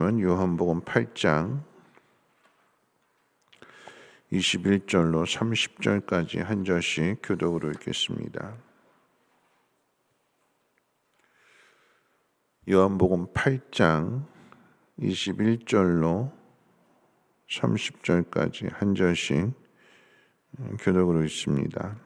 요한복음 8장 21절로 30절까지 한 절씩 교독으로 읽겠습니다. 요한복음 8장 21절로 30절까지 한 절씩 교독으로 읽습니다.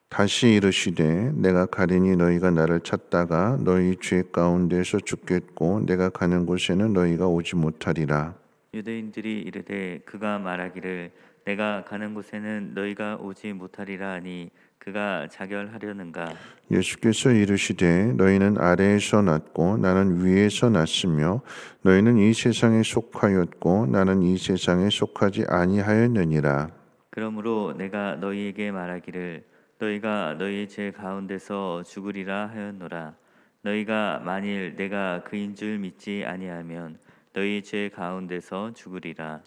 다시 이르시되 내가 가리니 너희가 나를 찾다가 너희 죄 가운데서 죽겠고 내가 가는 곳에는 너희가 오지 못하리라. 유대인들이 이르되 그가 말하기를 내가 가는 곳에는 너희가 오지 못하리라 하니 그가 자결하려는가? 예수께서 이르시되 너희는 아래에서 났고 나는 위에서 났으며 너희는 이 세상에 속하였고 나는 이 세상에 속하지 아니하였느니라. 그러므로 내가 너희에게 말하기를 너희가 너희 죄 가운데서 죽으리라 하였노라. 너희가 만일 내가 그인 줄 믿지 아니하면 너희 죄 가운데서 죽으리라.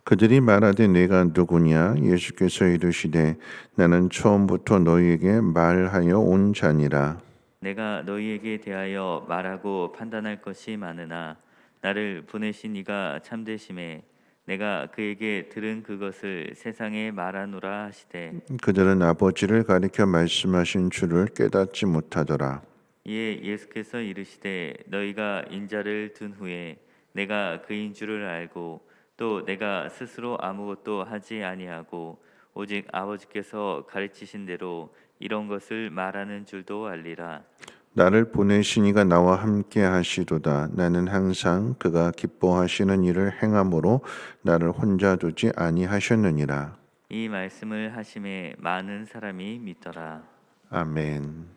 그들이 말하되 내가 누구냐? 예수께서 이르시되 나는 처음부터 너희에게 말하여 온 자니라. 내가 너희에게 대하여 말하고 판단할 것이 많으나 나를 보내신 이가 참되심에 내가 그에게 들은 그것을 세상에 말하노라 하시되 그들은 아버지를 가리켜 말씀하신 줄을 깨닫지 못하더라. 이에 예수께서 이르시되 너희가 인자를 둔 후에 내가 그인 줄을 알고 또 내가 스스로 아무것도 하지 아니하고 오직 아버지께서 가르치신 대로 이런 것을 말하는 줄도 알리라. 나를 보내신 이가 나와 함께 하시도다. 나는 항상 그가 기뻐하시는 일을 행함으로 나를 혼자 두지 아니하셨느니라. 이 말씀을 하심에 많은 사람이 믿더라. 아멘.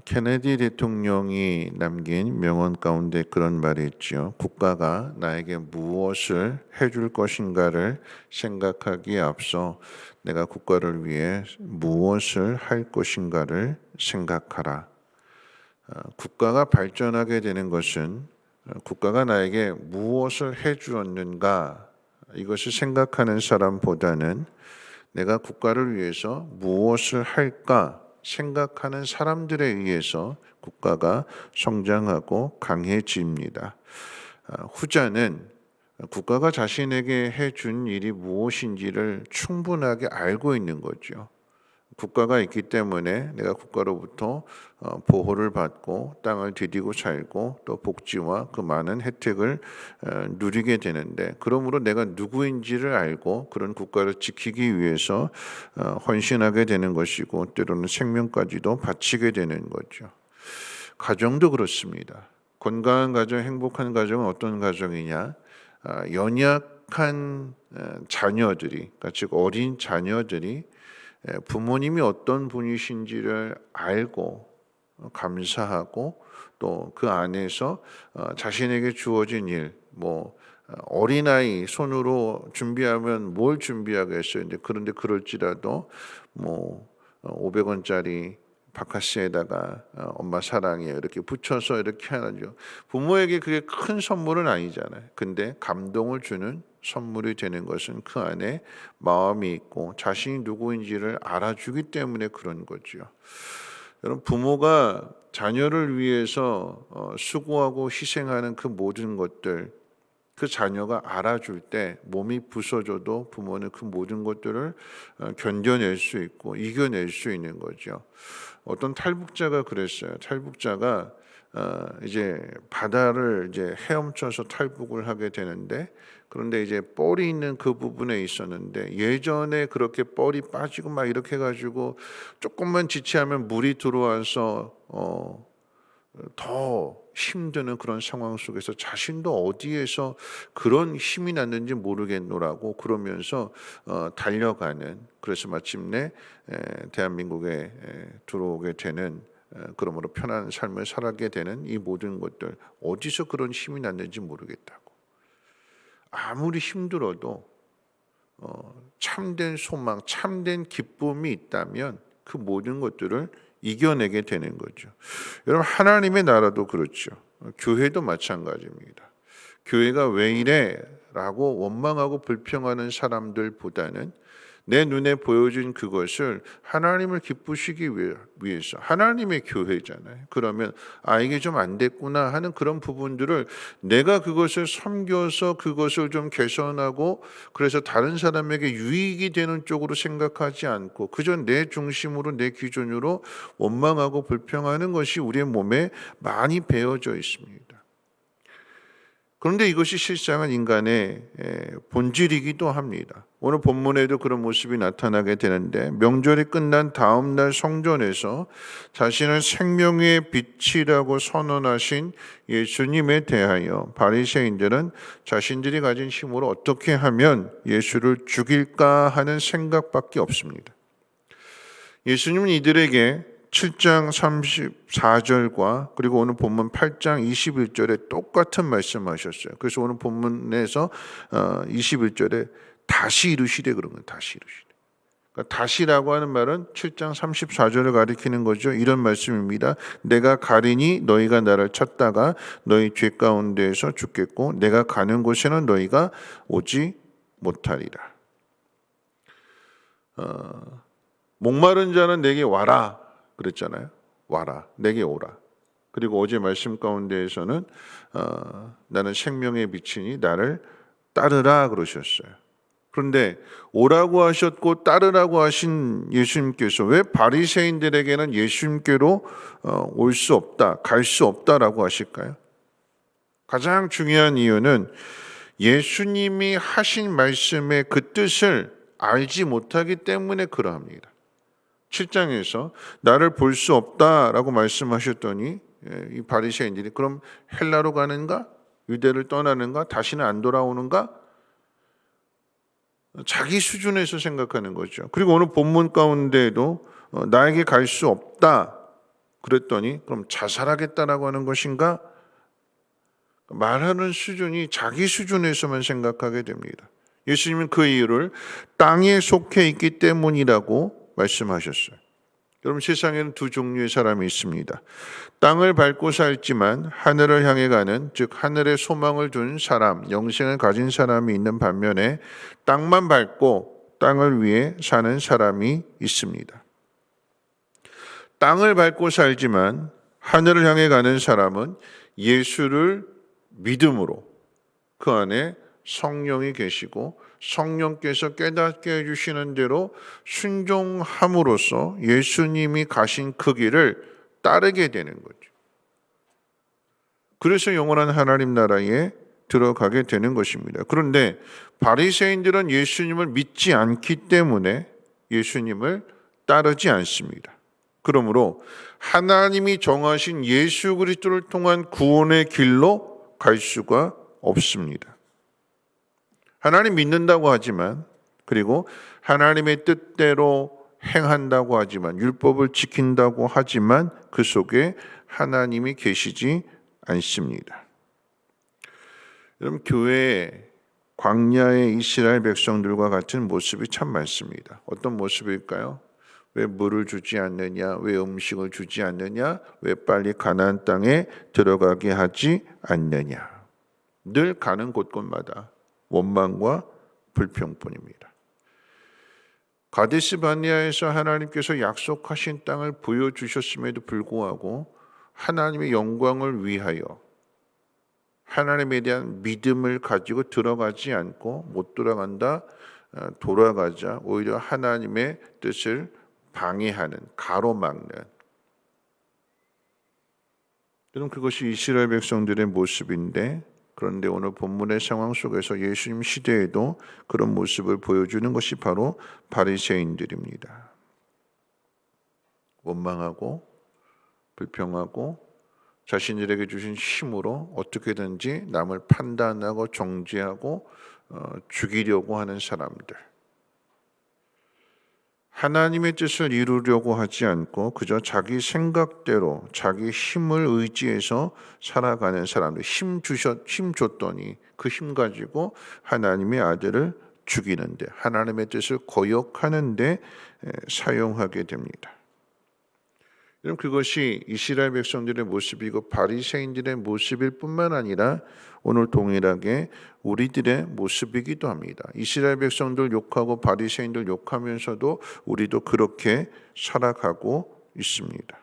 케네디 대통령이 남긴 명언 가운데 그런 말이 있죠. 국가가 나에게 무엇을 해줄 것인가를 생각하기에 앞서 내가 국가를 위해 무엇을 할 것인가를 생각하라. 국가가 발전하게 되는 것은 국가가 나에게 무엇을 해주었는가 이것을 생각하는 사람보다는 내가 국가를 위해서 무엇을 할까 생각하는 사람들에 의해서 국가가 성장하고 강해집니다. 후자는 국가가 자신에게 해준 일이 무엇인지를 충분하게 알고 있는 거죠. 국가가 있기 때문에 내가 국가로부터 보호를 받고 땅을 디디고 살고 또 복지와 그 많은 혜택을 누리게 되는데, 그러므로 내가 누구인지를 알고 그런 국가를 지키기 위해서 헌신하게 되는 것이고 때로는 생명까지도 바치게 되는 거죠. 가정도 그렇습니다. 건강한 가정, 행복한 가정은 어떤 가정이냐? 연약한 자녀들이, 그러니까 즉 어린 자녀들이 부모님이 어떤 분이신지를 알고 감사하고 또 그 안에서 자신에게 주어진 일, 어린아이 손으로 준비하면 뭘 준비하겠어요. 그런데 그럴지라도 500원짜리 바카스에다가 엄마 사랑해요 이렇게 붙여서 이렇게 하죠. 부모에게 그게 큰 선물은 아니잖아요. 근데 감동을 주는 선물이 되는 것은 그 안에 마음이 있고 자신이 누구인지를 알아주기 때문에 그런 거죠. 여러분, 부모가 자녀를 위해서 수고하고 희생하는 그 모든 것들, 그 자녀가 알아줄 때 몸이 부서져도 부모는 그 모든 것들을 견뎌낼 수 있고 이겨낼 수 있는 거죠. 어떤 탈북자가 그랬어요. 탈북자가 이제 바다를 이제 헤엄쳐서 탈북을 하게 되는데, 그런데 이제 뻘이 있는 그 부분에 있었는데 예전에 그렇게 뻘이 빠지고 막 이렇게 해가지고 조금만 지체하면 물이 들어와서 더 힘드는 그런 상황 속에서 자신도 어디에서 그런 힘이 났는지 모르겠노라고 그러면서 달려가는, 그래서 마침내 대한민국에 들어오게 되는, 그러므로 편안한 삶을 살게 되는 이 모든 것들, 어디서 그런 힘이 났는지 모르겠다고. 아무리 힘들어도 참된 소망, 참된 기쁨이 있다면 그 모든 것들을 이겨내게 되는 거죠. 여러분, 하나님의 나라도 그렇죠. 교회도 마찬가지입니다. 교회가 왜 이래? 라고 원망하고 불평하는 사람들보다는 내 눈에 보여진 그것을 하나님을 기쁘시기 위해서, 하나님의 교회잖아요. 그러면 이게 좀 안 됐구나 하는 그런 부분들을 내가 그것을 섬겨서 그것을 좀 개선하고 그래서 다른 사람에게 유익이 되는 쪽으로 생각하지 않고 그저 내 중심으로 내 기준으로 원망하고 불평하는 것이 우리의 몸에 많이 배어져 있습니다. 그런데 이것이 실상은 인간의 본질이기도 합니다. 오늘 본문에도 그런 모습이 나타나게 되는데, 명절이 끝난 다음 날 성전에서 자신을 생명의 빛이라고 선언하신 예수님에 대하여 바리새인들은 자신들이 가진 힘으로 어떻게 하면 예수를 죽일까 하는 생각밖에 없습니다. 예수님은 이들에게 7장 34절과 그리고 오늘 본문 8장 21절에 똑같은 말씀하셨어요. 그래서 오늘 본문에서 21절에 다시 이르시되 그런 거예요. 다시 이르시되. 그러니까 다시라고 하는 말은 7장 34절을 가리키는 거죠. 이런 말씀입니다. 내가 가리니 너희가 나를 찾다가 너희 죄 가운데에서 죽겠고 내가 가는 곳에는 너희가 오지 못하리라. 목마른 자는 내게 와라 그랬잖아요. 와라, 내게 오라. 그리고 어제 말씀 가운데에서는 나는 생명의 빛이니 나를 따르라 그러셨어요. 그런데 오라고 하셨고 따르라고 하신 예수님께서 왜 바리새인들에게는 예수님께로 올 수 없다, 갈 수 없다라고 하실까요? 가장 중요한 이유는 예수님이 하신 말씀의 그 뜻을 알지 못하기 때문에 그러합니다. 7장에서 나를 볼 수 없다라고 말씀하셨더니 이 바리새인들이 그럼 헬라로 가는가? 유대를 떠나는가? 다시는 안 돌아오는가? 자기 수준에서 생각하는 거죠. 그리고 오늘 본문 가운데에도 나에게 갈 수 없다 그랬더니 그럼 자살하겠다라고 하는 것인가? 말하는 수준이 자기 수준에서만 생각하게 됩니다. 예수님은 그 이유를 땅에 속해 있기 때문이라고 말씀하셨어요. 여러분, 세상에는 두 종류의 사람이 있습니다. 땅을 밟고 살지만 하늘을 향해 가는, 즉 하늘의 소망을 둔 사람, 영생을 가진 사람이 있는 반면에 땅만 밟고 땅을 위해 사는 사람이 있습니다. 땅을 밟고 살지만 하늘을 향해 가는 사람은 예수를 믿음으로 그 안에 성령이 계시고 성령께서 깨닫게 해주시는 대로 순종함으로써 예수님이 가신 그 길을 따르게 되는 거죠. 그래서 영원한 하나님 나라에 들어가게 되는 것입니다. 그런데 바리새인들은 예수님을 믿지 않기 때문에 예수님을 따르지 않습니다. 그러므로 하나님이 정하신 예수 그리스도를 통한 구원의 길로 갈 수가 없습니다. 하나님 믿는다고 하지만, 그리고 하나님의 뜻대로 행한다고 하지만, 율법을 지킨다고 하지만 그 속에 하나님이 계시지 않습니다. 여러분, 교회에 광야의 이스라엘 백성들과 같은 모습이 참 많습니다. 어떤 모습일까요? 왜 물을 주지 않느냐? 왜 음식을 주지 않느냐? 왜 빨리 가나안 땅에 들어가게 하지 않느냐? 늘 가는 곳곳마다 원망과 불평뿐입니다. 가데스 바네아에서 하나님께서 약속하신 땅을 보여주셨음에도 불구하고 하나님의 영광을 위하여 하나님에 대한 믿음을 가지고 들어가지 않고 못 들어간다, 돌아가자, 오히려 하나님의 뜻을 방해하는, 가로막는, 그럼 그것이 이스라엘 백성들의 모습인데, 그런데 오늘 본문의 상황 속에서 예수님 시대에도 그런 모습을 보여주는 것이 바로 바리새인들입니다. 원망하고 불평하고 자신들에게 주신 힘으로 어떻게든지 남을 판단하고 정죄하고 죽이려고 하는 사람들. 하나님의 뜻을 이루려고 하지 않고 그저 자기 생각대로 자기 힘을 의지해서 살아가는 사람들, 힘 줬더니 그 힘 가지고 하나님의 아들을 죽이는데, 하나님의 뜻을 거역하는데 사용하게 됩니다. 여러분, 그것이 이스라엘 백성들의 모습이고 바리새인들의 모습일 뿐만 아니라 오늘 동일하게 우리들의 모습이기도 합니다. 이스라엘 백성들 욕하고 바리새인들 욕하면서도 우리도 그렇게 살아가고 있습니다.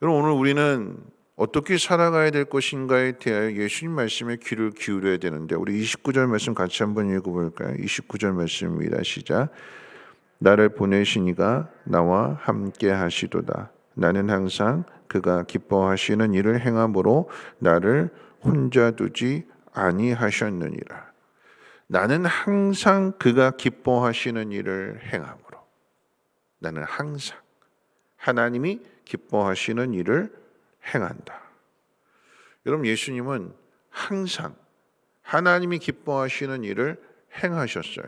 여러분, 오늘 우리는 어떻게 살아가야 될 것인가에 대하여 예수님 말씀에 귀를 기울여야 되는데, 우리 29절 말씀 같이 한번 읽어볼까요? 29절 말씀입니다. 시작. 나를 보내신 이가 나와 함께 하시도다. 나는 항상 그가 기뻐하시는 일을 행함으로 나를 혼자 두지 아니하셨느니라. 나는 항상 그가 기뻐하시는 일을 행함으로. 나는 항상 하나님이 기뻐하시는 일을 행한다. 여러분, 예수님은 항상 하나님이 기뻐하시는 일을 행하셨어요.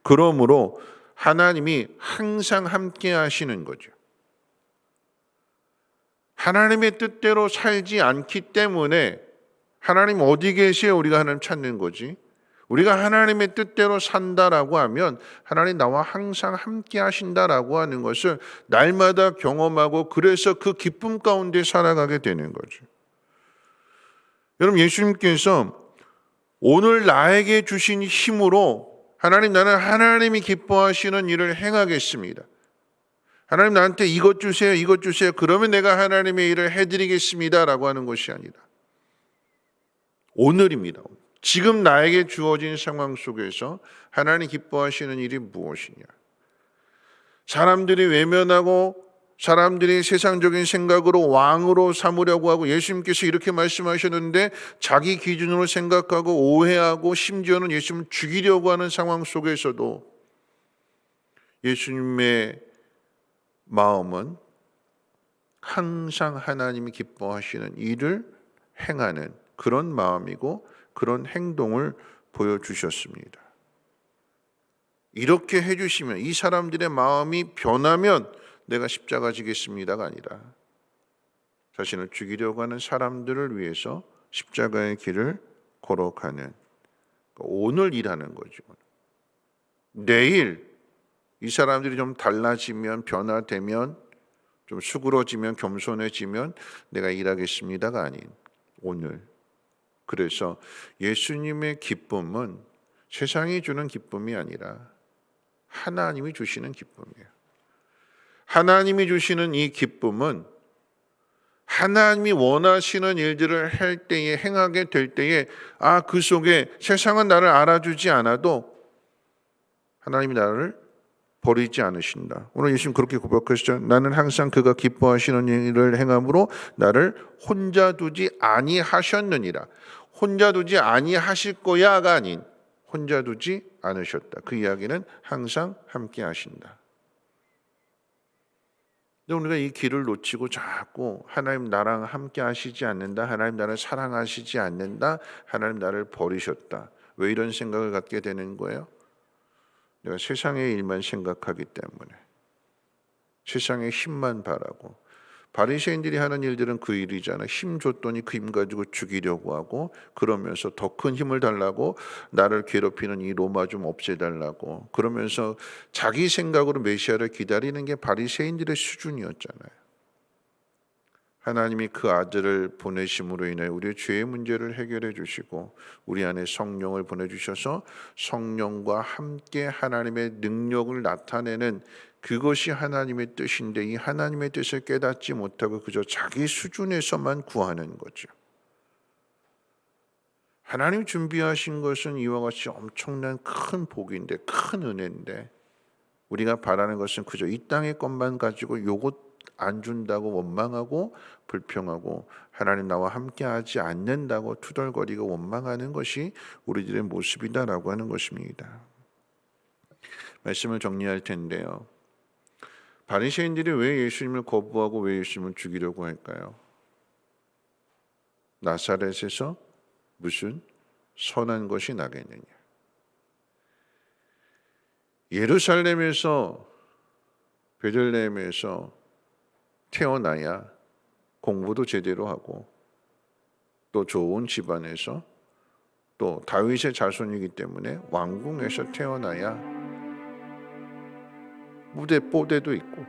그러므로 하나님이 항상 함께 하시는 거죠. 하나님의 뜻대로 살지 않기 때문에 하나님 어디 계세요? 우리가 하나님 찾는 거지. 우리가 하나님의 뜻대로 산다라고 하면 하나님 나와 항상 함께 하신다라고 하는 것을 날마다 경험하고, 그래서 그 기쁨 가운데 살아가게 되는 거죠. 여러분, 예수님께서 오늘 나에게 주신 힘으로 하나님, 나는 하나님이 기뻐하시는 일을 행하겠습니다. 하나님, 나한테 이것 주세요, 이것 주세요. 그러면 내가 하나님의 일을 해드리겠습니다라고 하는 것이 아니라 오늘입니다. 지금 나에게 주어진 상황 속에서 하나님 기뻐하시는 일이 무엇이냐? 사람들이 외면하고 사람들이 세상적인 생각으로 왕으로 삼으려고 하고, 예수님께서 이렇게 말씀하셨는데 자기 기준으로 생각하고 오해하고 심지어는 예수님을 죽이려고 하는 상황 속에서도 예수님의 마음은 항상 하나님이 기뻐하시는 일을 행하는 그런 마음이고 그런 행동을 보여주셨습니다. 이렇게 해주시면, 이 사람들의 마음이 변하면 내가 십자가 지겠습니다가 아니라 자신을 죽이려고 하는 사람들을 위해서 십자가의 길을 걸어가는, 오늘 일하는 거죠. 내일 이 사람들이 좀 달라지면, 변화되면, 좀 수그러지면, 겸손해지면 내가 일하겠습니다가 아닌 오늘. 그래서 예수님의 기쁨은 세상이 주는 기쁨이 아니라 하나님이 주시는 기쁨이에요. 하나님이 주시는 이 기쁨은 하나님이 원하시는 일들을 할 때에, 행하게 될 때에, 그 속에 세상은 나를 알아주지 않아도 하나님이 나를 버리지 않으신다. 오늘 예수님 그렇게 고백하시죠. 나는 항상 그가 기뻐하시는 일을 행함으로 나를 혼자 두지 아니하셨느니라. 혼자 두지 아니하실 거야가 아닌 혼자 두지 않으셨다. 그 이야기는 항상 함께 하신다. 근데 우리가 이 길을 놓치고 자꾸 하나님 나랑 함께 하시지 않는다, 하나님 나를 사랑하시지 않는다, 하나님 나를 버리셨다. 왜 이런 생각을 갖게 되는 거예요? 내가 세상의 일만 생각하기 때문에, 세상의 힘만 바라고. 바리새인들이 하는 일들은 그 일이잖아. 힘 줬더니 그 힘 가지고 죽이려고 하고, 그러면서 더 큰 힘을 달라고, 나를 괴롭히는 이 로마 좀 없애달라고, 그러면서 자기 생각으로 메시아를 기다리는 게 바리새인들의 수준이었잖아요. 하나님이 그 아들을 보내심으로 인해 우리의 죄의 문제를 해결해 주시고 우리 안에 성령을 보내주셔서 성령과 함께 하나님의 능력을 나타내는, 그것이 하나님의 뜻인데, 이 하나님의 뜻을 깨닫지 못하고 그저 자기 수준에서만 구하는 거죠. 하나님 준비하신 것은 이와 같이 엄청난 큰 복인데, 큰 은혜인데, 우리가 바라는 것은 그저 이 땅의 것만 가지고 요것 안 준다고 원망하고 불평하고, 하나님 나와 함께하지 않는다고 투덜거리고 원망하는 것이 우리들의 모습이다라고 하는 것입니다. 말씀을 정리할 텐데요. 바리새인들이 왜 예수님을 거부하고 왜 예수님을 죽이려고 할까요? 나사렛에서 무슨 선한 것이 나겠느냐? 예루살렘에서, 베들레헴에서 태어나야 공부도 제대로 하고, 또 좋은 집안에서, 또 다윗의 자손이기 때문에 왕궁에서 태어나야 무대 뽀대도 있고,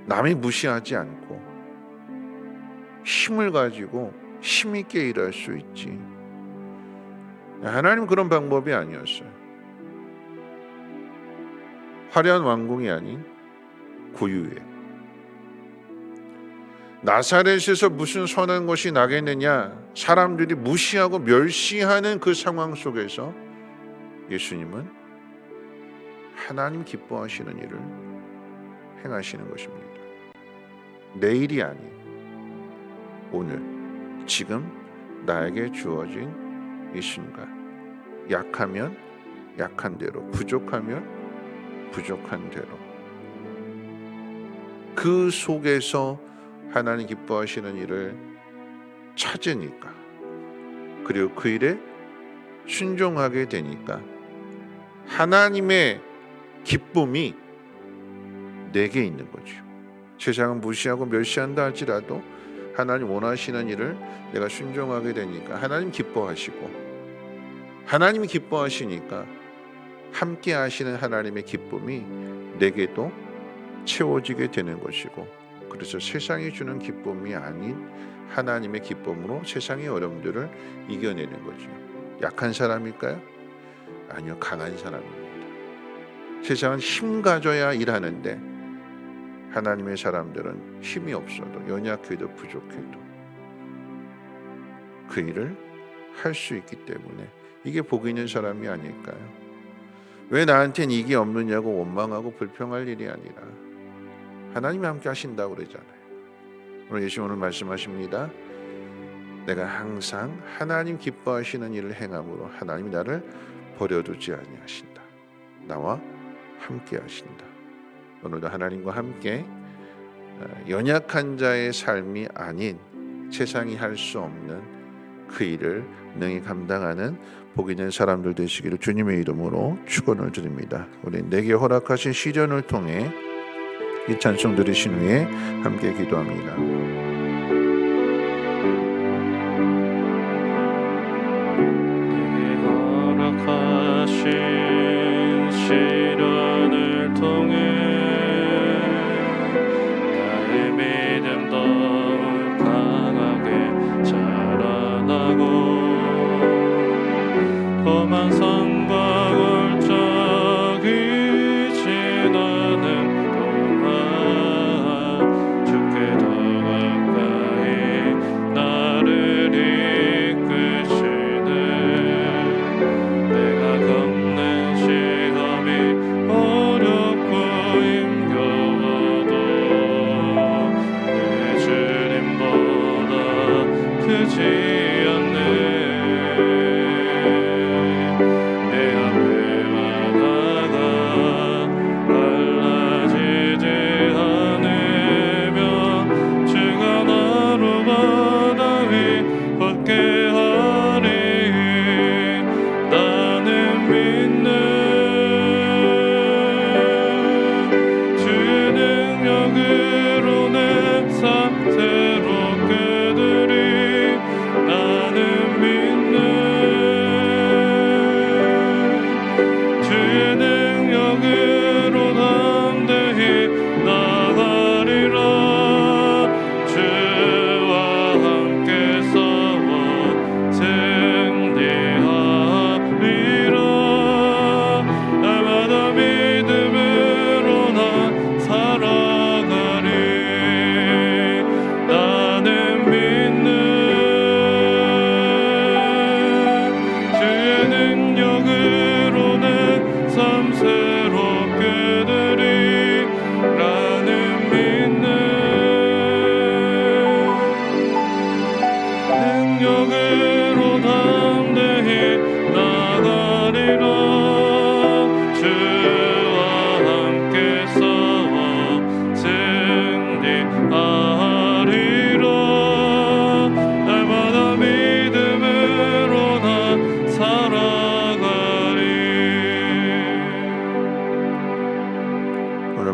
남이 무시하지 않고, 힘을 가지고 힘 있게 일할 수 있지. 하나님 그런 방법이 아니었어요. 화려한 왕궁이 아닌 고유의 나사렛에서 무슨 선한 것이 나겠느냐, 사람들이 무시하고 멸시하는 그 상황 속에서 예수님은 하나님 기뻐하시는 일을 행하시는 것입니다. 내일이 아닌 오늘, 지금 나에게 주어진 이 순간, 약하면 약한 대로, 부족하면 부족한 대로, 그 속에서 하나님 기뻐하시는 일을 찾으니까, 그리고 그 일에 순종하게 되니까 하나님의 기쁨이 내게 있는 거죠. 세상은 무시하고 멸시한다 할지라도 하나님 원하시는 일을 내가 순종하게 되니까 하나님 기뻐하시고, 하나님이 기뻐하시니까 함께 하시는 하나님의 기쁨이 내게도 채워지게 되는 것이고, 그래서 세상이 주는 기쁨이 아닌 하나님의 기쁨으로 세상의 어려움들을 이겨내는 거죠. 약한 사람일까요? 아니요, 강한 사람입니다. 세상은 힘 가져야 일하는데 하나님의 사람들은 힘이 없어도, 연약해도 부족해도 그 일을 할 수 있기 때문에 이게 복 있는 사람이 아닐까요? 왜 나한텐 이게 없느냐고 원망하고 불평할 일이 아니라 하나님이 함께 하신다고 그러잖아요. 오늘 예수 오늘 말씀하십니다. 내가 항상 하나님 기뻐하시는 일을 행함으로 하나님이 나를 버려두지 아니하신다. 나와 함께 하신다. 오늘도 하나님과 함께 연약한 자의 삶이 아닌 세상이 할 수 없는 그 일을 능히 감당하는 복 있는 사람들 되시기를 주님의 이름으로 축원을 드립니다. 우리 내게 허락하신 시련을 통해 이 찬송 들으신 후에 함께 기도합니다. 내게 허락하신 시련을 통해 나의 믿음 더욱 강하게 자라나고 험한 산과 골짜기 지나는 동안 주께 더 가까이 나를 이끄시네. 내가 겪는 시험이 어렵고 힘겨워도 내 주님보다 크지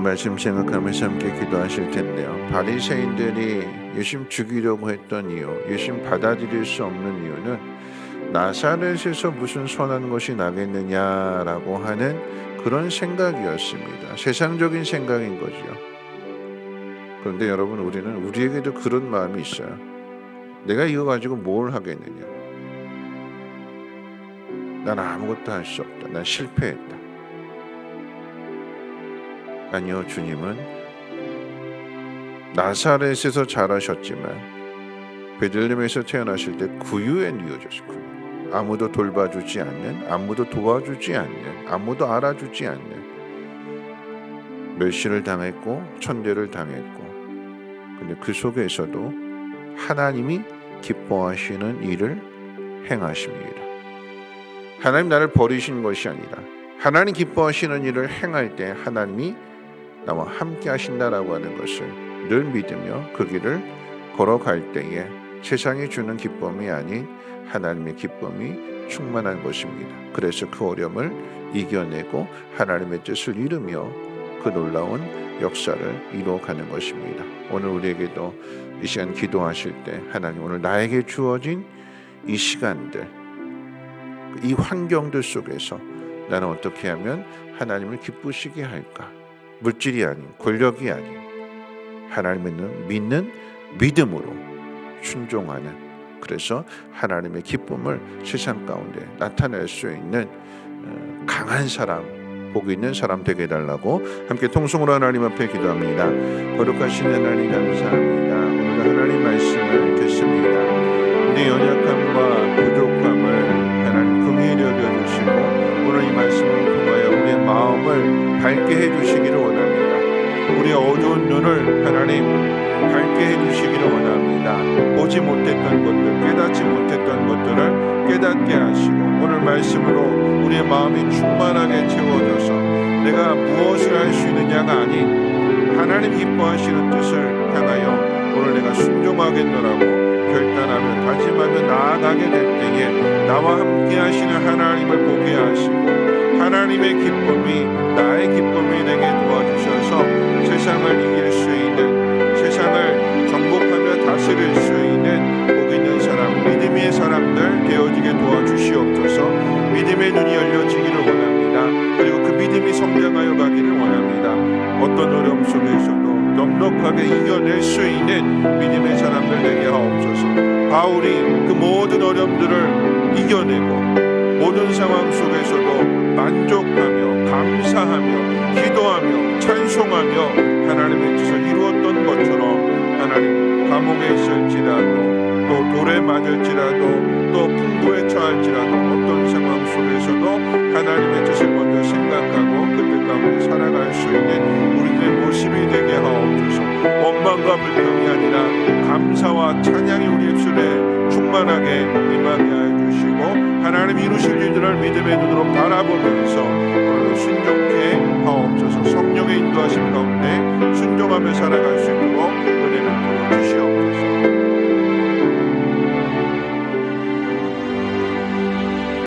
말씀 생각하면서 함께 기도하실 텐데요. 바리새인들이 예수님 죽이려고 했던 이유, 예수님 받아들일 수 없는 이유는 나사렛에서 무슨 선한 것이 나겠느냐라고 하는 그런 생각이었습니다. 세상적인 생각인 거죠. 그런데 여러분, 우리는 우리에게도 그런 마음이 있어요. 내가 이거 가지고 뭘 하겠느냐? 난 아무것도 할 수 없다. 난 실패했다. 아니요, 주님은 나사렛에서 자라셨지만 베들레헴에서 태어나실 때 구유에 누워졌어요. 아무도 돌봐주지 않는, 아무도 도와주지 않는, 아무도 알아주지 않는, 멸시를 당했고 천대를 당했고, 근데 그 속에서도 하나님이 기뻐하시는 일을 행하십니다. 하나님 나를 버리신 것이 아니라 하나님 기뻐하시는 일을 행할 때 하나님이 나와 함께 하신다라고 하는 것을 늘 믿으며 그 길을 걸어갈 때에 세상이 주는 기쁨이 아닌 하나님의 기쁨이 충만한 것입니다. 그래서 그 어려움을 이겨내고 하나님의 뜻을 이루며 그 놀라운 역사를 이루어가는 것입니다. 오늘 우리에게도 이 시간 기도하실 때 하나님 오늘 나에게 주어진 이 시간들, 이 환경들 속에서 나는 어떻게 하면 하나님을 기쁘시게 할까? 물질이 아닌, 권력이 아닌, 하나님을 믿는 믿음으로 순종하는, 그래서 하나님의 기쁨을 세상 가운데 나타낼 수 있는 강한 사람, 복 있는 사람 되게 해달라고 함께 통성으로 하나님 앞에 기도합니다. 거룩하신 하나님 감사합니다. 오늘 하나님 말씀을 듣습니다. 우리 연약함과 부족함을 하나님 긍휼히 여겨주시고 오늘 이 말씀을 통하여 우리의 마음을 밝게 해주시기를 원합니다. 우리의 어두운 눈을 하나님 밝게 해주시기를 원합니다. 보지 못했던 것들, 깨닫지 못했던 것들을 깨닫게 하시고 오늘 말씀으로 우리의 마음이 충만하게 채워져서 내가 무엇을 할 수 있느냐가 아닌 하나님 기뻐하시는 뜻을 향하여 오늘 내가 순종하겠노라고 결단하며 다짐하며 나아가게 될 때에 나와 함께 하시는 하나님을 보게 하시고 하나님의 기쁨이 나의 기쁨이 되게 도와주셔서 세상을 이길 수 있는, 세상을 정복하며 다스릴 수 있는 복 있는 사람, 믿음의 사람들 되어지게 도와주시옵소서. 믿음의 눈이 열려지기를 원합니다. 그리고 그 믿음이 성장하여 가기를 원합니다. 어떤 어려움 속에서도 넉넉하게 이겨낼 수 있는 믿음의 사람들 되게 하옵소서. 바울이 그 모든 어려움들을 이겨내고 모든 상황 속에서도 만족하며 감사하며 기도하며 찬송하며 하나님의 뜻을 이루었던 것처럼 하나님 감옥에 있을지라도 또 돌에 맞을지라도 또 풍부에 처할지라도 어떤 상황 속에서도 하나님의 뜻을 먼저 생각하고 그 뜻 가운데 살아갈 수 있는 우리들의 모습이 되게 하옵소서. 원망과 불평이 아니라 감사와 찬양이 우리 입술에 충만하게 임하게 하여 주시고 하나님 이루실 일들을 믿음의 눈으로 바라보면서 오늘도 순종케 하옵소서. 성령의 인도하심 가운데 순종하며 살아갈 수 있도록 은혜를 부어 주시옵소서.